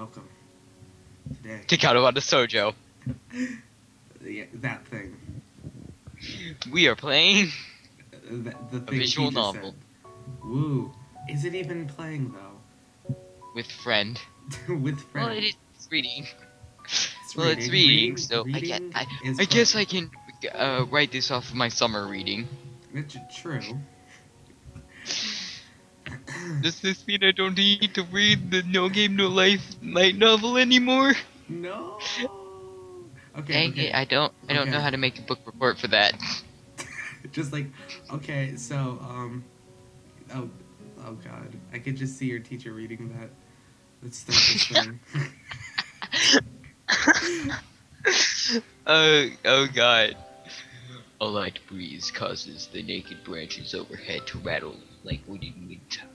welcome. Today. To Katawa Shoujo. Yeah, that thing. We are playing The a thing visual he just novel said. Woo. Is it even playing, with friend. though? With Well, friend. it's reading. It's Well, it's reading. reading, so Reading is I guess fun. I can write this off of my summer reading. It's true. Does this mean I don't need to read the No Game No Life light novel anymore? No. Okay, Dang it, okay. I don't know Okay. how to make a book report for that. Just like, okay, so, oh, oh god. I could just see your teacher reading that. Let's start this thing. Oh god. A light breeze causes the naked branches overhead to rattle like wooden wind chimes.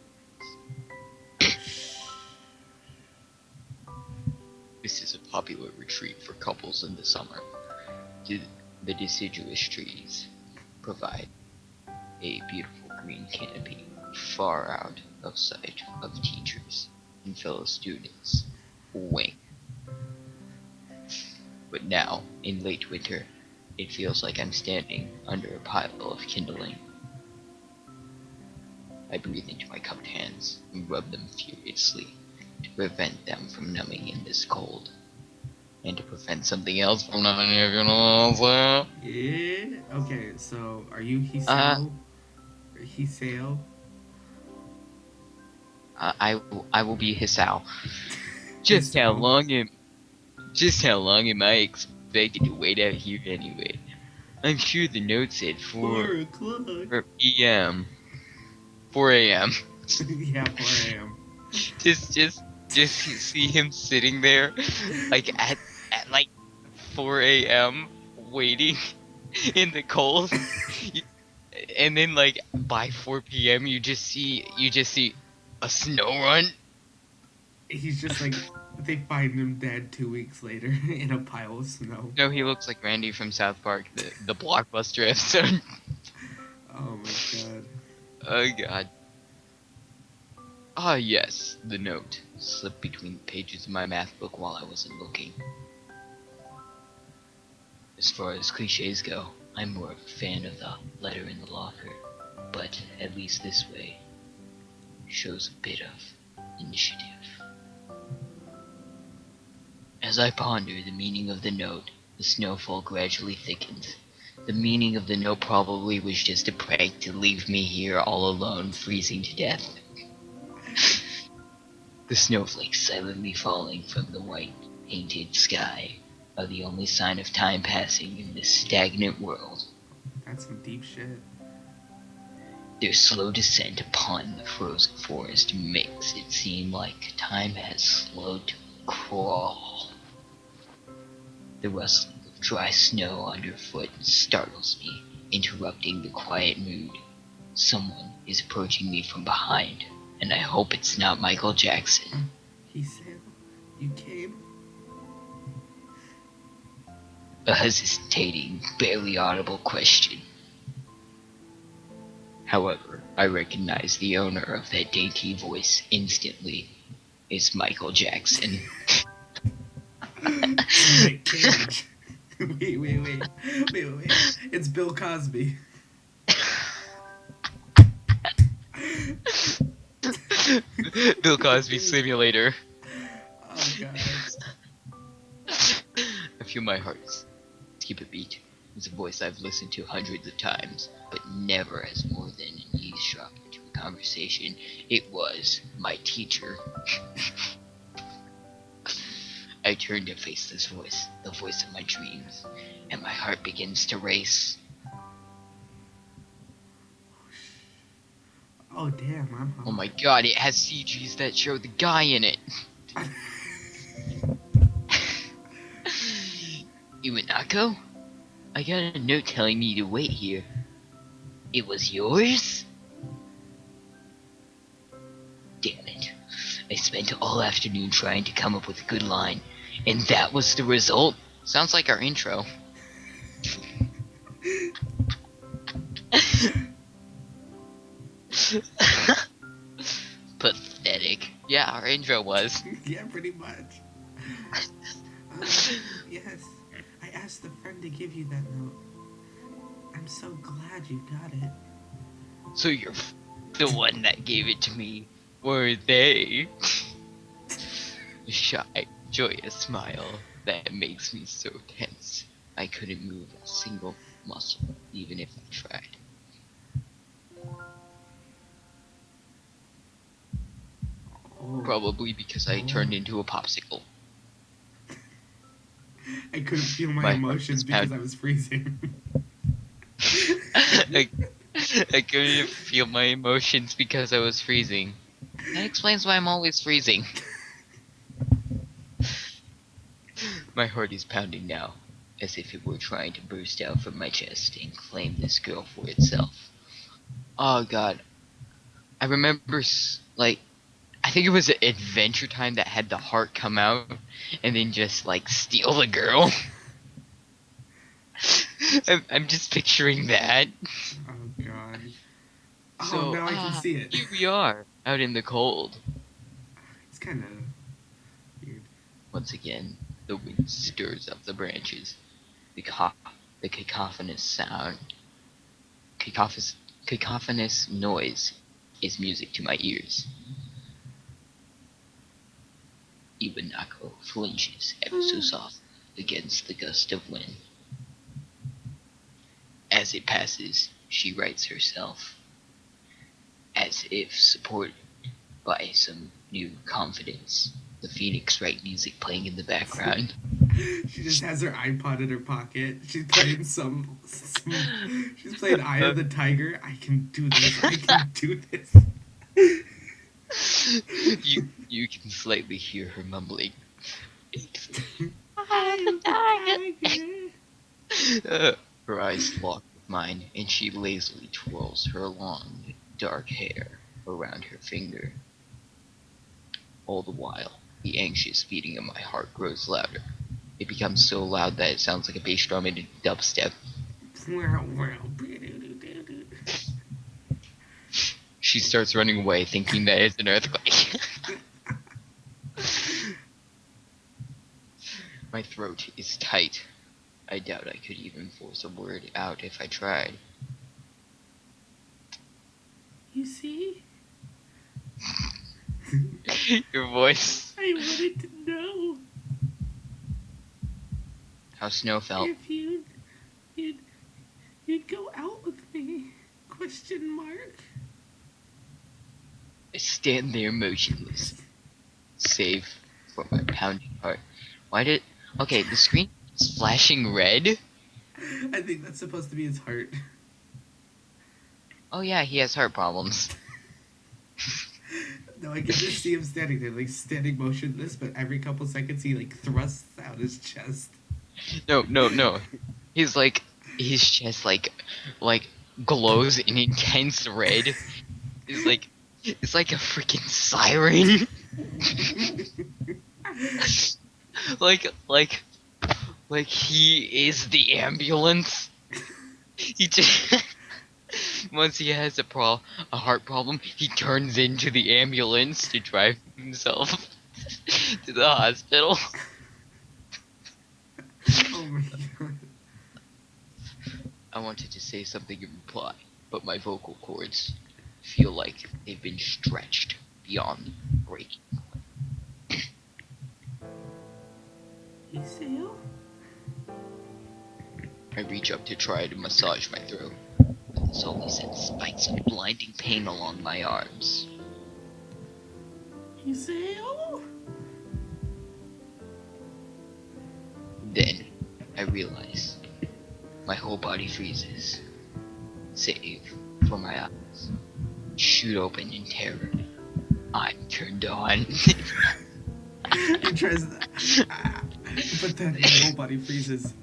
This is a popular retreat for couples in the summer. The deciduous trees provide a beautiful green canopy far out of sight of teachers and fellow students. Wink. But now, in late winter, it feels like I'm standing under a pile of kindling. I breathe into my cupped hands and rub them furiously to prevent them from numbing in this cold. And to prevent something else from numbing even also. Yeah. Okay, so are you Uh, Hisao? Hisao? I will be Hisao. Hisao. Just how long am I expected to wait out here anyway? I'm sure the note said 4 o'clock. 4 p.m. 4 a.m. Yeah, 4 a.m. just see him sitting there, like at like 4 a.m. waiting in the cold, and then like by 4 p.m. you just see a snow run. He's just like, they find him dead 2 weeks later in a pile of snow. No, he looks like Randy from South Park, the blockbuster episode. Oh my god. Oh god. Ah yes, the note slipped between the pages of my math book while I wasn't looking. As far as cliches go, I'm more of a fan of the letter in the locker, but at least this way shows a bit of initiative. As I ponder the meaning of the note, the snowfall gradually thickens. The meaning of the note probably was just a prank to leave me here all alone, freezing to death. The snowflakes silently falling from the white painted sky are the only sign of time passing in this stagnant world. That's some deep shit. Their slow descent upon the frozen forest makes it seem like time has slowed to a crawl. The rustling of dry snow underfoot startles me, interrupting the quiet mood. Someone is approaching me from behind, and I hope it's not Michael Jackson. Hisao, you came? A hesitating, barely audible question. However, I recognize the owner of that dainty voice instantly. It's Michael Jackson. Nick Cage. Wait. It's Bill Cosby. Bill Cosby Simulator. Oh god. I feel my heart skip a beat. It's a voice I've listened to hundreds of times, but never as more than an eavesdrop into a conversation. It was my teacher. I turn to face this voice, the voice of my dreams, and my heart begins to race. Oh damn, I'm hot. Oh my god, it has CGs that show the guy in it. Iwanako? I got a note telling me to wait here. It was yours? Damn it. I spent all afternoon trying to come up with a good line, and that was the result? Sounds like our intro. Pathetic. Yeah, our intro was. Yeah, pretty much. Yes. I asked a friend to give you that note. I'm so glad you got it. So you're the one that gave it to me, were they? A shy, joyous smile that makes me so tense. I couldn't move a single muscle, even if I tried. Oh, Probably because I turned into a popsicle. I couldn't feel my My heart emotions was because pounding. I was freezing. I, I couldn't feel my emotions because I was freezing. That explains why I'm always freezing. My heart is pounding now, as if it were trying to burst out from my chest and claim this girl for itself. Oh god, I remember, like, I think it was Adventure Time that had the heart come out and then just, like, steal the girl. I'm just picturing that. Oh god. Oh, So, now I can see it. here we are, out in the cold. It's kind of weird. Once again, the wind stirs up the branches. The, the cacophonous sound, cacophonous noise is music to my ears. Iwanako flinches ever so softly against the gust of wind. As it passes, she rights herself, as if supported by some new confidence. The Phoenix Wright music playing in the background. She just has her iPod in her pocket. She's playing she's playing Eye of the Tiger. I can do this. I can do this. You can slightly hear her mumbling. Eye of the Tiger. Her eyes lock with mine, and she lazily twirls her long, dark hair around her finger. All the while, the anxious beating of my heart grows louder. It becomes so loud that it sounds like a bass drum in a dubstep. She starts running away, thinking that it's an earthquake. My throat is tight. I doubt I could even force a word out if I tried. You see? Your voice. I wanted to know How Snow felt. if you'd go out with me? Question mark. I stand there motionless, save for my pounding heart. Why did... Okay, the screen is flashing red? I think that's supposed to be his heart. Oh yeah, he has heart problems. No, I can just see him standing there, like standing motionless, but every couple seconds he like thrusts out his chest. No. He's like... His chest, like glows in intense red. It's like a freaking siren. like he is the ambulance. He just... Once he has a heart problem, he turns into the ambulance to drive himself to the hospital. Oh my god. I wanted to say something in reply, but my vocal cords feel like they've been stretched beyond breaking. Isayo? I reach up to try to massage my throat, but this only sends spikes of blinding pain along my arms. Isayo? Then, I realize my whole body freezes, save for my eyes, shoot open in terror. I'm turned on. He tries but then my whole body freezes.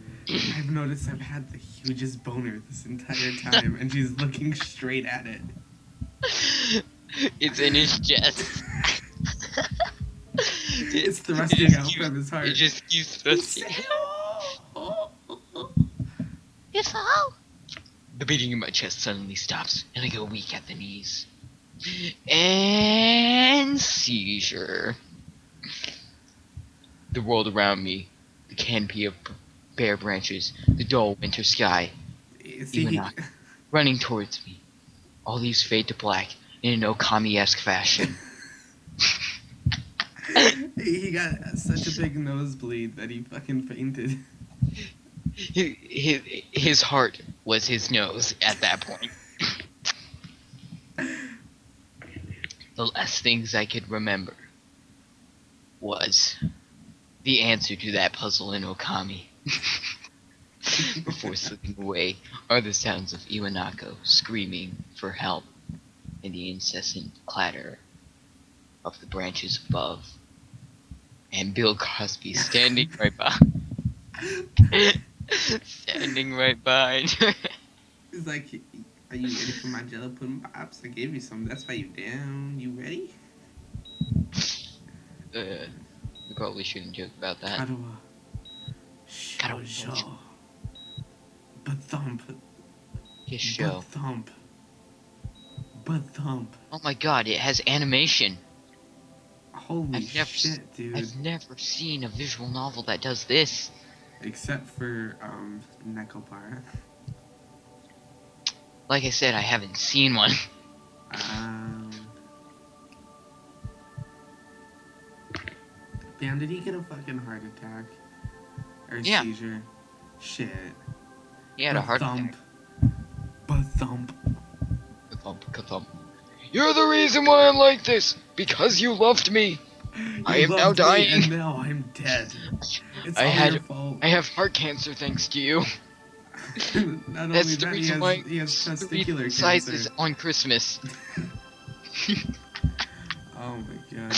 I've noticed I've had the hugest boner this entire time, and she's looking straight at it. It's in his chest. It's thrusting out from his heart. It just keeps thrusting. It's all. The beating in my chest suddenly stops, and I go weak at the knees. And seizure. The world around me, the canopy of bare branches, the dull winter sky, See, Iwanaka running towards me. All these fade to black in an Okami-esque fashion. he got such a big nosebleed that he fucking fainted. His heart was his nose at that point. The last things I could remember was the answer to that puzzle in Okami. Before slipping away are the sounds of Iwanako screaming for help and the incessant clatter of the branches above. And Bill Cosby standing right behind. Standing right behind her. He's like, are you ready for my Jello pudding pops? I gave you some. That's why you down. You ready? We probably shouldn't joke about that. Katawa Shoujo. Ba-thump. His show. Ba-thump. Ba-thump. Oh my god, it has animation. Holy shit, dude. I've never seen a visual novel that does this. Except for, Nekopara. Like I said, I haven't seen one. Damn, did he get a fucking heart attack? Or Yeah. seizure? Shit. He had a heart attack. Ba-thump. Ka-thump. You're the reason why I'm like this! Because you loved me! I am now dying! And now I'm dead. It's I all your fault. I have heart cancer thanks to you. Not only That's the that, reason why he has testicular cancer. sizes on Christmas. Oh my god.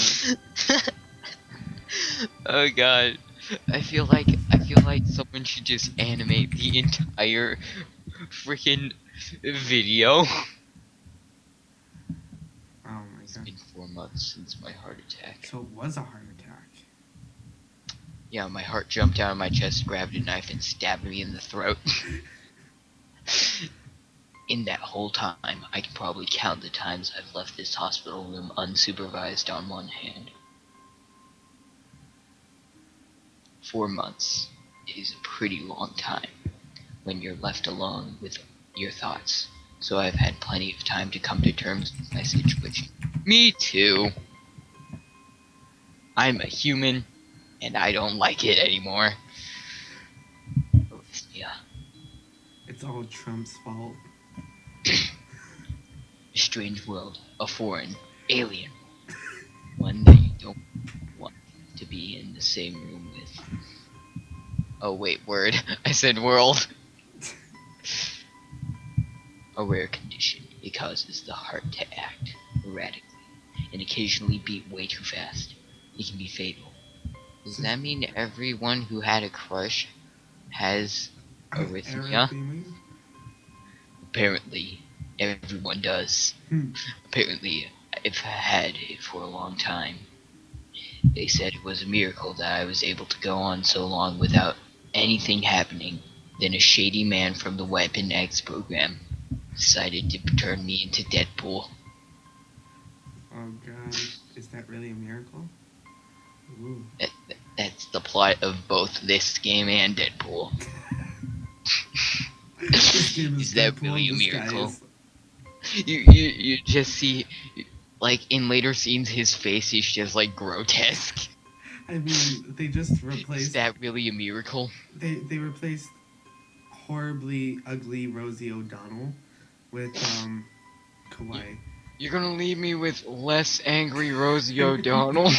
Oh god. I feel like someone should just animate the entire freaking video. Oh my It's god. been 4 months since my heart attack. So it was a heart attack. Yeah, my heart jumped out of my chest, grabbed a knife, and stabbed me in the throat. In that whole time, I can probably count the times I've left this hospital room unsupervised on one hand. 4 months is a pretty long time when you're left alone with your thoughts, so I've had plenty of time to come to terms with my situation. Me too. I'm a human, and I don't like it anymore. Yeah. It's all Trump's fault. A strange world, a foreign, alien, one that you don't want to be in the same room with. Oh wait, word. I said world. A rare condition. It causes the heart to act erratically and occasionally beat way too fast. It can be fatal. Does that mean everyone who had a crush has arrhythmia? Apparently, everyone does. Apparently, I've had it for a long time. They said it was a miracle that I was able to go on so long without anything happening. Then a shady man from the Weapon X program decided to turn me into Deadpool. Oh god, is that really a miracle? Ooh. That's the plot of both this game and Deadpool. This game is that Deadpool really a in miracle? disguise. You just see, like, in later scenes, his face is just, like, grotesque. I mean, they just replaced... Is that really a miracle? They replaced horribly ugly Rosie O'Donnell with, Kawaii. You're gonna leave me with less angry Rosie O'Donnell?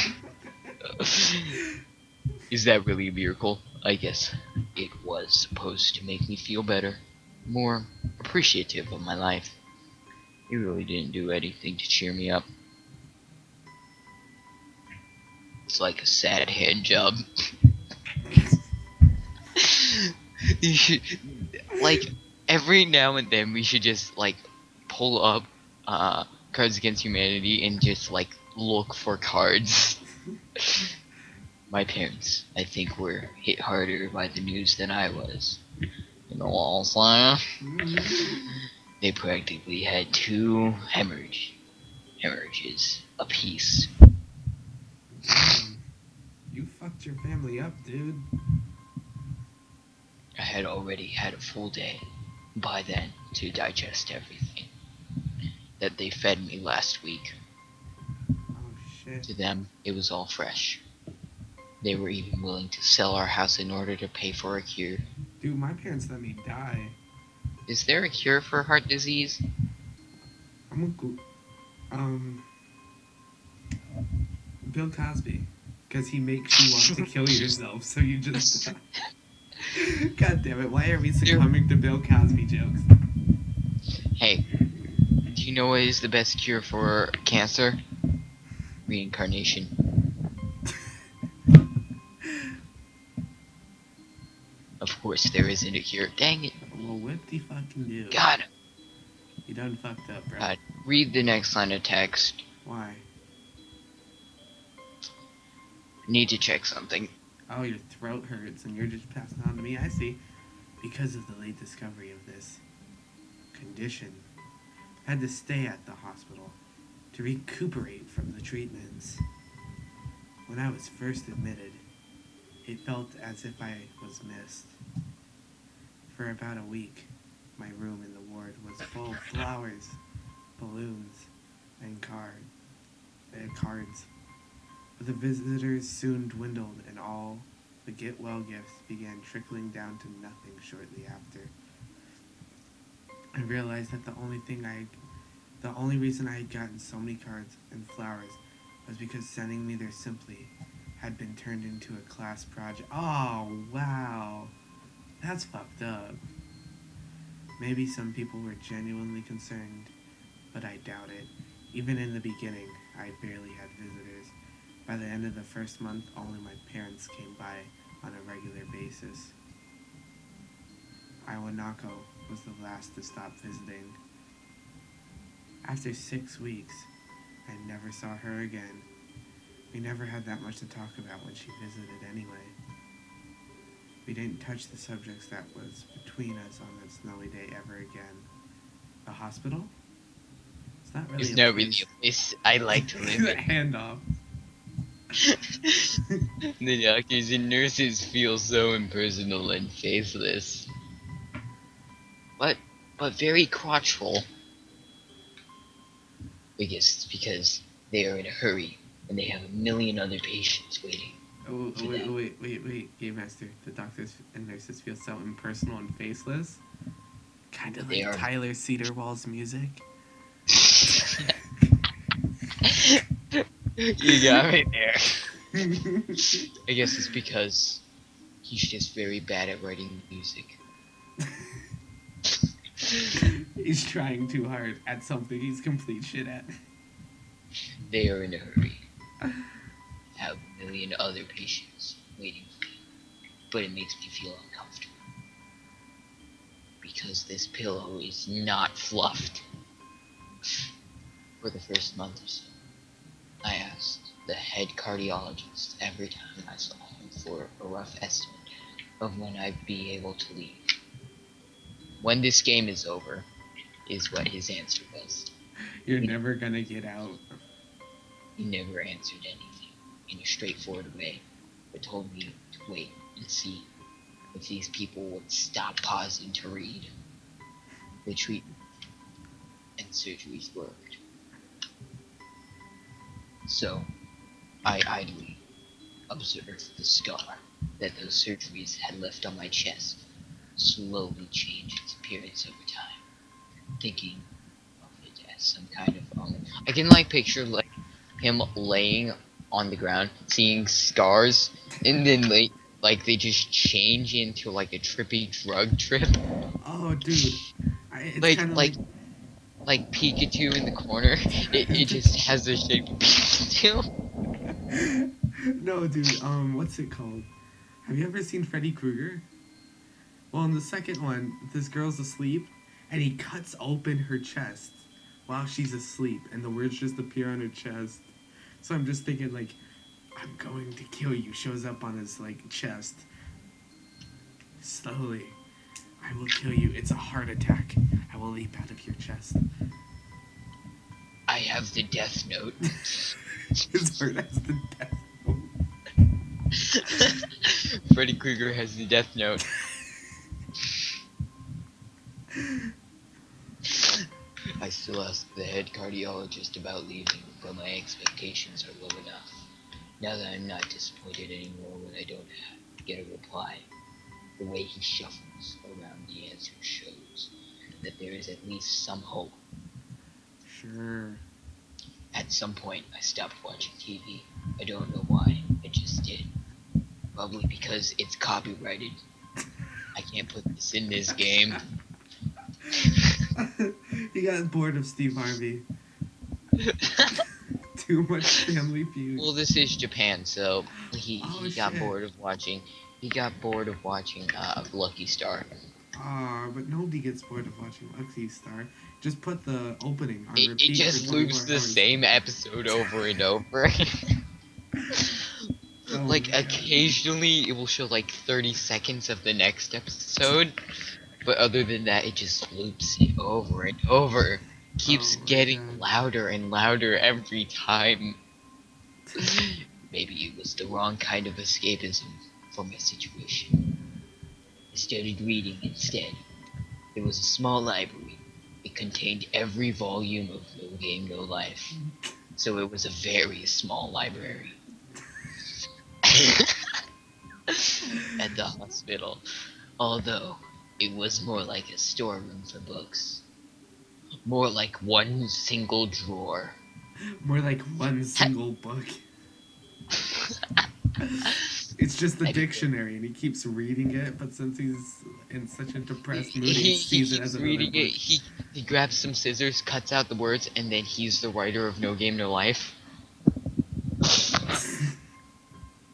Is that really a miracle? I guess it was supposed to make me feel better, more appreciative of my life. It really didn't do anything to cheer me up. It's like a sad hand job. You should, like, every now and then we should just, like, pull up Cards Against Humanity and just, like, look for cards. My parents, I think, were hit harder by the news than I was. You know what I'm saying? They practically had 2 hemorrhage hemorrhages apiece. Damn. You fucked your family up, dude. I had already had a full day by then to digest everything that they fed me last week. Oh shit. To them, it was all fresh. They were even willing to sell our house in order to pay for a cure. Dude, my parents let me die. Is there a cure for heart disease? I'm gonna go. Bill Cosby. Because he makes you want to kill yourself, so you just die. God damn it, why are we succumbing to Bill Cosby jokes? Hey, do you know what is the best cure for cancer? Reincarnation. Of course there isn't a cure. Dang it. Well, what the fucking do? God. You done fucked up, bro. God. Read the next line of text. Why? Need to check something. Oh, your throat hurts and you're just passing on to me. I see. Because of the late discovery of this condition, I had to stay at the hospital to recuperate from the treatments. When I was first admitted, it felt as if I was missed. For about a week, my room in the ward was full of flowers, balloons, and cards. But the visitors soon dwindled and all the get-well gifts began trickling down to nothing shortly after. I realized that the only reason I had gotten so many cards and flowers was because sending me there simply had been turned into a class project. Oh, wow. That's fucked up. Maybe some people were genuinely concerned, but I doubt it. Even in the beginning, I barely had visitors. By the end of the first month, only my parents came by on a regular basis. Iwanako was the last to stop visiting. After 6 weeks, I never saw her again. We never had that much to talk about when she visited anyway. We didn't touch the subjects that was between us on that snowy day ever again. The hospital? It's not really It's a not place. really a place I like to live in. Hand off. The doctors and nurses feel so impersonal and faceless. But very crotchful. I guess it's because they are in a hurry and they have a million other patients waiting. Oh, wait, Game Master. The doctors and nurses feel so impersonal and faceless. Kind of like Tyler Cedarwall's music. You got me there. I guess it's because he's just very bad at writing music. He's trying too hard at something he's complete shit at. They are in a hurry. Have a million other patients waiting for me. But it makes me feel uncomfortable. Because this pillow is not fluffed. For the first month or so, I asked the head cardiologist every time I saw him for a rough estimate of when I'd be able to leave. When this game is over, is what his answer was. You're never gonna get out. He never answered anything in a straightforward way, but told me to wait and see if these people would stop pausing to read. The treatment and surgeries worked. So, I idly observed the scar that those surgeries had left on my chest slowly change its appearance over time, thinking of it as some kind of omen. I can picture him laying on the ground, seeing scars, and then they just change into a trippy drug trip. Oh, dude. It's kind of like Pikachu in the corner. It just has the shape of Pikachu. No, dude. What's it called? Have you ever seen Freddy Krueger? Well, in the second one, this girl's asleep, and he cuts open her chest while she's asleep, and the words just appear on her chest. So I'm just thinking, I'm going to kill you, shows up on his, chest. Slowly. I will kill you. It's a heart attack. I will leap out of your chest. I have the death note. His heart has the death note. Freddy Krueger has the death note. I still ask the head cardiologist about leaving, but my expectations are low enough. Now that I'm not disappointed anymore when I don't get a reply, the way he shuffles around the answer shows that there is at least some hope. Sure. At some point, I stopped watching TV. I don't know why, I just did. Probably because it's copyrighted. I can't put this in this game. He got bored of Steve Harvey. Too much Family Feud. Well, this is Japan, so he got shit. bored of watching. He got bored of watching Lucky Star. But nobody gets bored of watching Lucky Star. Just put the opening on It repeat just for 24 loops the hours. same episode over and over. Oh Like, my God. occasionally it will show like 30 seconds of the next episode, but other than that, it just loops it over and over. Keeps Oh my getting God. louder and louder every time. Maybe it was the wrong kind of escapism for my situation. I started reading instead. There was a small library. It contained every volume of No Game, No Life. So it was a very small library. At the hospital. Although, it was more like a storeroom for books. More like one single drawer. More like one single book. It's just the dictionary, and he keeps reading it, but since he's in such a depressed mood, he sees it as keeps another reading book. it. He grabs some scissors, cuts out the words, and then he's the writer of No Game, No Life.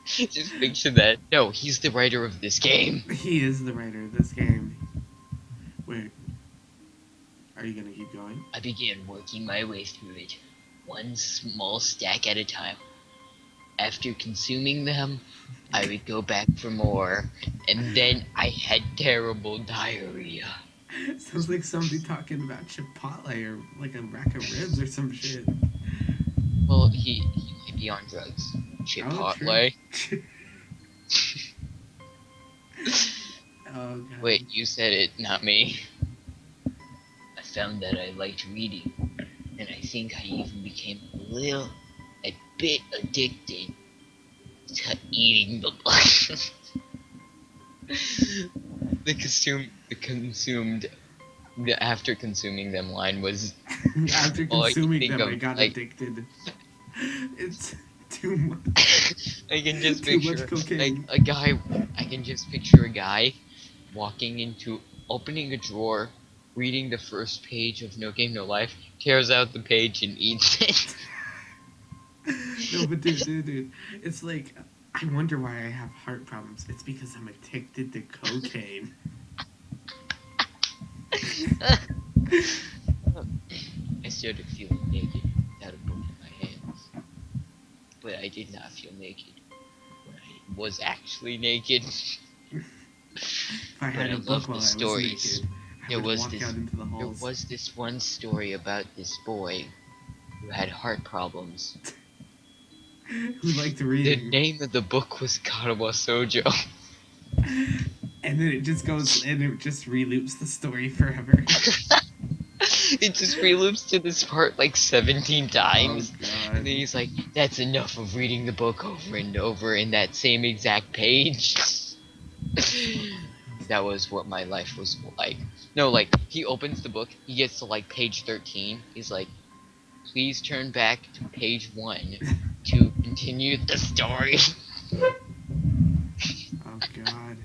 Just picture that. No, he's the writer of this game. He is the writer of this game. Wait. Are you gonna keep going? I began working my way through it, one small stack at a time. After consuming them, I would go back for more, and then I had terrible diarrhea. Sounds like somebody talking about Chipotle or like a rack of ribs or some shit. Well, he might be on drugs. Oh, Chipotle. true. Oh God. Wait, you said it, not me. I found that I liked reading, and I think I even became a bit addicted to eating the book. After consuming them line was After all I can consuming think them, of, I got like, addicted. It's too much. I can just Too much picture cocaine. like a guy. I can just picture a guy opening a drawer, reading the first page of No Game No Life, tears out the page and eats it. No, but dude, it's like I wonder why I have heart problems. It's because I'm addicted to cocaine. I started feeling naked without a book in my hands, but I did not feel naked when I was actually naked. If I But had I a book loved while the I was stories. naked, I There would was walk this. out into the There halls. was this one story about this boy who had heart problems. Who liked The reading. name of the book was Katawa Shoujo. And then it just goes and it just reloops the story forever. It just reloops to this part like 17 times. Oh God. And then he's like, that's enough of reading the book over and over in that same exact page. That was what my life was like. No, like, he opens the book, he gets to like page 13, he's like, please turn back to page 1 to continue the story. Oh God.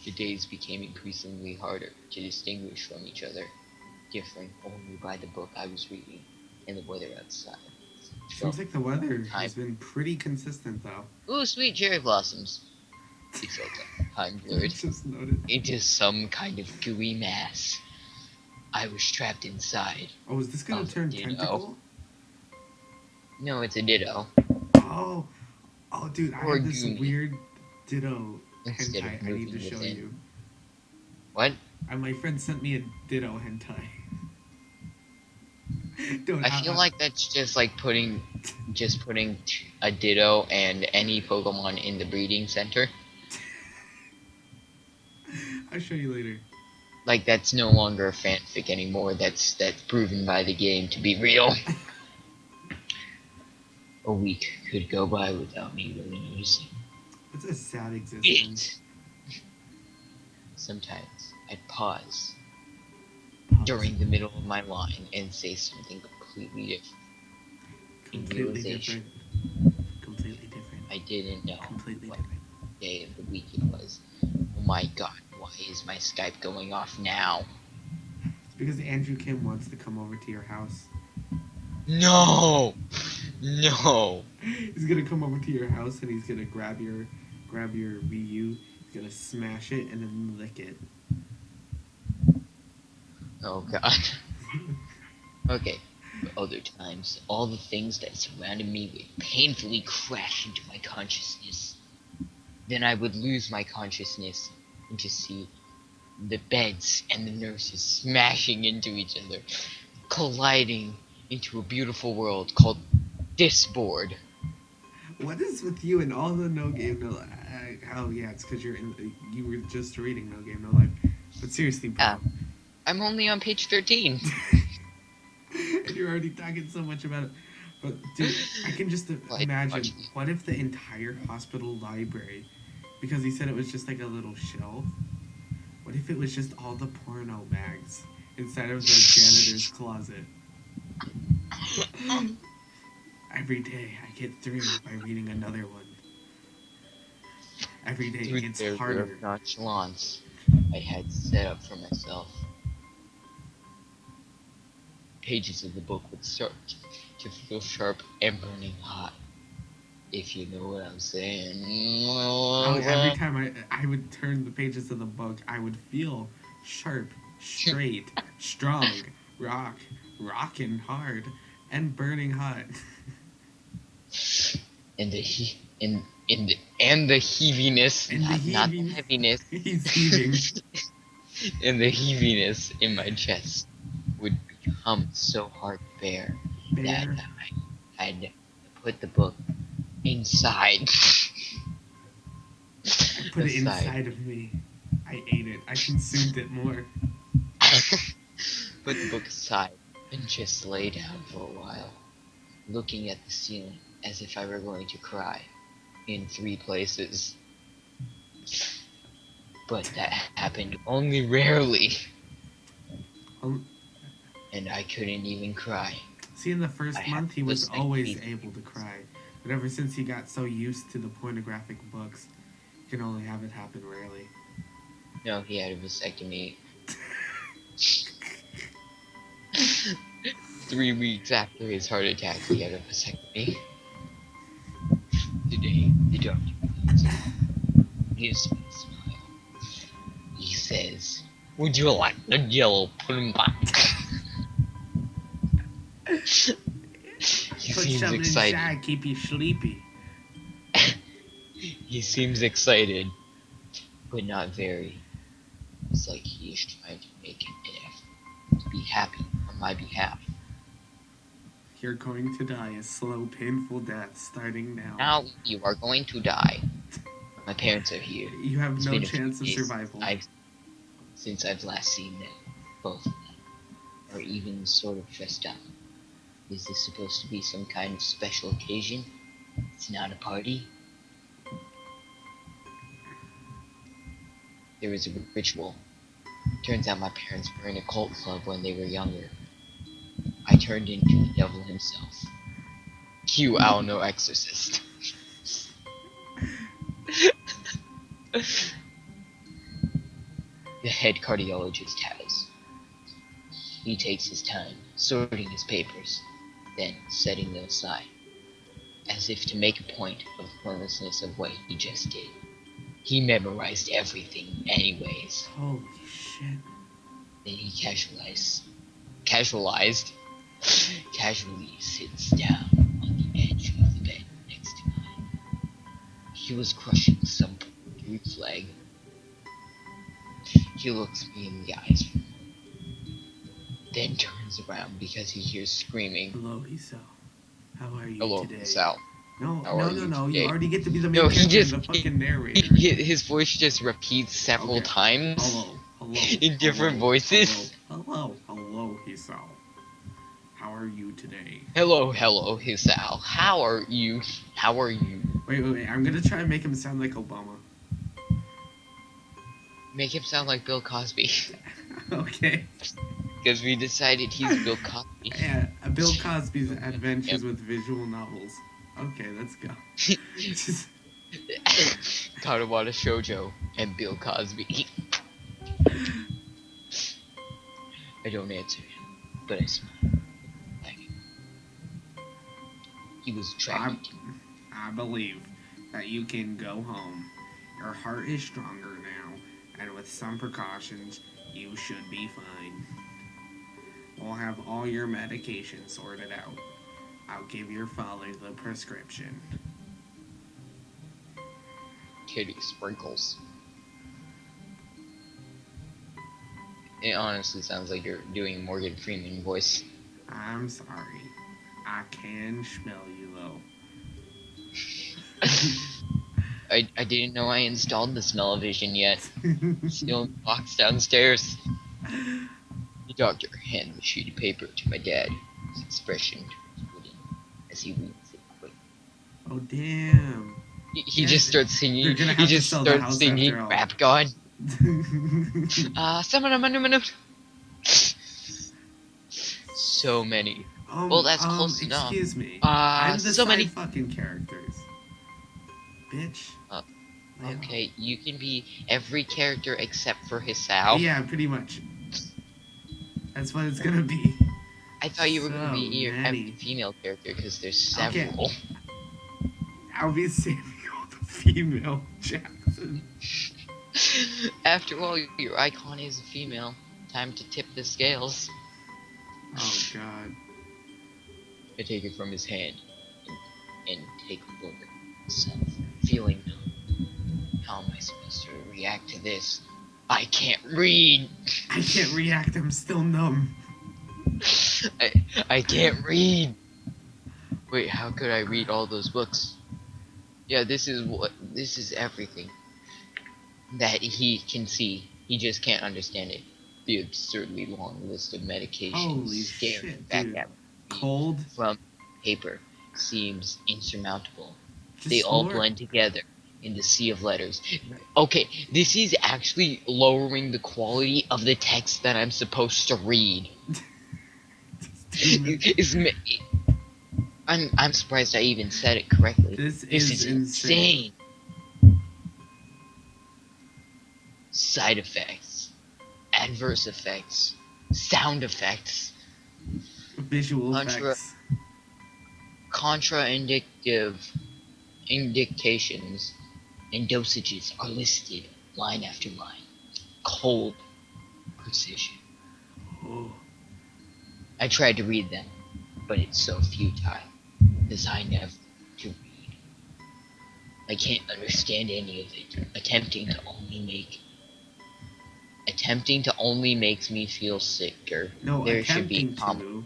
The days became increasingly harder to distinguish from each other, differing only by the book I was reading and the weather outside. Seems like the weather has been pretty consistent though. Ooh, sweet cherry blossoms. It felt like time blurred Just noted. into some kind of gooey mass. I was trapped inside. Oh, is this gonna of a turn ditto. tentacle? No, it's a ditto. Oh, dude, I Or have this Goomy. weird ditto Instead hentai of I need to moving show within. you. What? My friend sent me a ditto hentai. Don't. I feel like that's just putting a Ditto and any Pokemon in the breeding center. I'll show you later. Like that's no longer a fanfic anymore. That's proven by the game to be real. A week could go by without me really noticing It's a sad existence. it. Sometimes I'd pause Pause. during the middle of my line and say something completely different. In Completely realization, different. Completely different. I didn't know Completely what different. day of the week it was. Oh my god, why is my Skype going off now? It's because Andrew Kim wants to come over to your house. No! No! He's gonna come over to your house and he's gonna grab your Wii U. He's gonna smash it and then lick it. Oh god. Okay. But other times, all the things that surrounded me would painfully crash into my consciousness. Then I would lose my consciousness and just see the beds and the nurses smashing into each other, colliding into a beautiful world called Disboard. What is with you and all the No Game No Life? Oh yeah, it's because you were just reading No Game No Life. But seriously, bro. Yeah. I'm only on page 13. And you're already talking so much about it. But dude, I can just imagine, what if the entire hospital library, because he said it was just like a little shelf, what if it was just all the porno bags inside of the janitor's closet? Every day I get through by reading another one. Every day it gets harder. Of nonchalance I had set up for myself. Pages of the book would start to feel sharp and burning hot. If you know what I'm saying. Oh, every time I would turn the pages of the book, I would feel sharp, straight, strong, rockin' hard, and burning hot. And the heaviness, not the heaviness. He's heaving. And the heaviness in my chest would become so hard to bear that I had to put the book inside. I put it inside of me. I ate it. I consumed it more. Put the book aside and just lay down for a while, looking at the ceiling as if I were going to cry in 3 places. But that happened only rarely. And I couldn't even cry. See, in the first month, he was always able to cry. But ever since he got so used to the pornographic books, he can only have it happen rarely. No, he had a vasectomy. 3 weeks after his heart attack, he had a vasectomy. Today, the doctor gives me a smile. He says, "Would you like the yellow pudding back?" He seems excited. Inside, keep you sleepy. He seems excited, but not very. It's like he is trying to make an effort to be happy on my behalf. You're going to die a slow, painful death starting now. Now you are going to die. My parents are here. You have no chance of survival. Since I've last seen them, both of them, are even sort of dressed up. Is this supposed to be some kind of special occasion? It's not a party? There is a ritual. Turns out my parents were in a cult club when they were younger. I turned into the devil himself. Cue Owl No Exorcist. The head cardiologist has. He takes his time, sorting his papers, then setting them aside, as if to make a point of the pointlessness of what he just did. He memorized everything anyways. Holy shit. Then he casually sits down on the edge of the bed next to mine. He was crushing some dude's leg. He looks me in the eyes for a moment, then turns around because he hears screaming. Hello, Hiso. How are you Hello, today? Sal. No, How no, are no, you no. You today? already get to be the main No, character, the fucking narrator. his voice just repeats several Okay. times Hello, in different hello, voices. hello, Hiso. How are you today? Hello, Sal. How are you? How are you? Wait. I'm gonna try and make him sound like Obama. Make him sound like Bill Cosby. Okay. Because we decided he's Bill Cosby. Yeah, Bill Cosby's Adventures Yep. with Visual Novels. Okay, let's go. Just- Katawa Shoujo and Bill Cosby. I don't answer him, but I smile. Like, he was attracted to me. I believe that you can go home. Your heart is stronger now, and with some precautions, you should be fine. We'll have all your medication sorted out. I'll give your father the prescription. Kitty sprinkles. It honestly sounds like you're doing Morgan Freeman voice. I'm sorry. I can smell you though. I didn't know I installed the smell-o-vision yet. Still in the box downstairs. The doctor handed the sheet of paper to my dad. His expression turns wooden as he reads it quickly. Oh damn. He Yeah, just starts singing. they're gonna He have to just sell the starts house singing after all. Rap God. So many. Well, that's close enough. Excuse me. I'm the so side many. fucking characters. Bitch. Okay, you can be every character except for Hisao. Yeah, pretty much. That's what it's gonna be. I thought you were So gonna be your every many. female character because there's Okay. several. I'll be Samuel the female Jackson. After all, your icon is a female. Time to tip the scales. Oh god. I take it from his hand and take a look at myself, feeling numb. How am I supposed to react to this? I can't read! I can't react, I'm still numb. I can't read! Wait, how could I read all those books? Yeah, this is everything that he can see. He just can't understand it. The absurdly long list of medications Holy staring shit, back dude. at me Cold? from paper seems insurmountable. Just They all snort. blend together in the sea of letters. Okay, this is actually lowering the quality of the text that I'm supposed to read. I'm surprised I even said it correctly. This is insane. Side effects, adverse effects, sound effects, Visual effects. contraindicative indications, and dosages are listed line after line. Cold precision. Oh. I tried to read them, but it's so futile, because I never to read. I can't understand any of it. Attempting to only makes me feel sicker. No, There should be a attempting comma. to.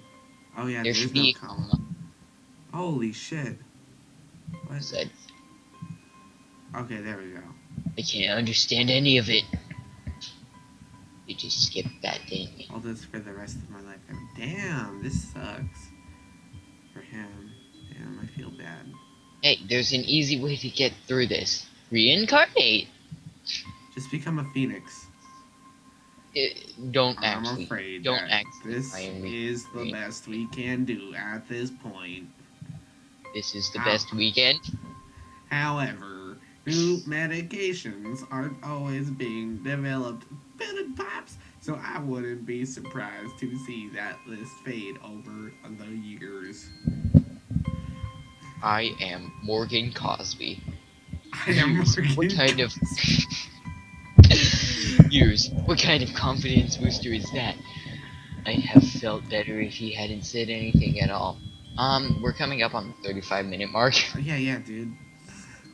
Oh yeah, There there's should no be a comma. comma. Holy shit. What? Said, Okay, there we go. I can't understand any of it. You just skipped that, didn't you? All this for the rest of my life. Damn, this sucks. For him. Damn, I feel bad. Hey, there's an easy way to get through this. Reincarnate. Just become a phoenix. Don't I'm actually. afraid Don't that actually. this is the best we can do at this point. This is the best weekend. However, new medications aren't always being developed. Fitted pops, so I wouldn't be surprised to see that list fade over the years. I am Morgan Cosby. I am Morgan What kind of years? What kind of confidence booster is that? I'd have felt better if he hadn't said anything at all. We're coming up on the 35-minute mark. Yeah, dude.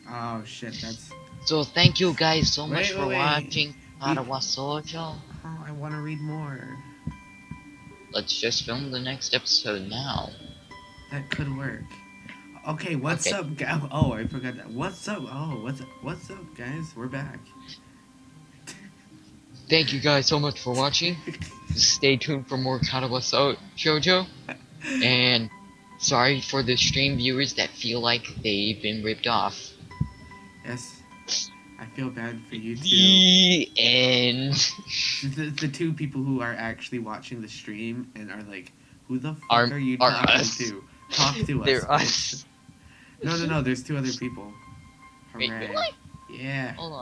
Oh shit, that's. So thank you guys so much for wait. watching Katawa Shoujo. Oh, I want to read more. let's just film the next episode now. That could work. Okay, what's Okay. up, guys? Oh, I forgot that. What's up? Oh, what's up, guys? We're back. Thank you guys so much for watching. Stay tuned for more Katawa Shoujo. And sorry for the stream viewers that feel like they've been ripped off. Yes, I feel bad for you too. The end. The two people who are actually watching the stream and are like, "Who the fuck Are are you are talking us. to? Talk to us." They're bitch." us. No, there's two other people. Wait, Hooray. really? Yeah. Hold on.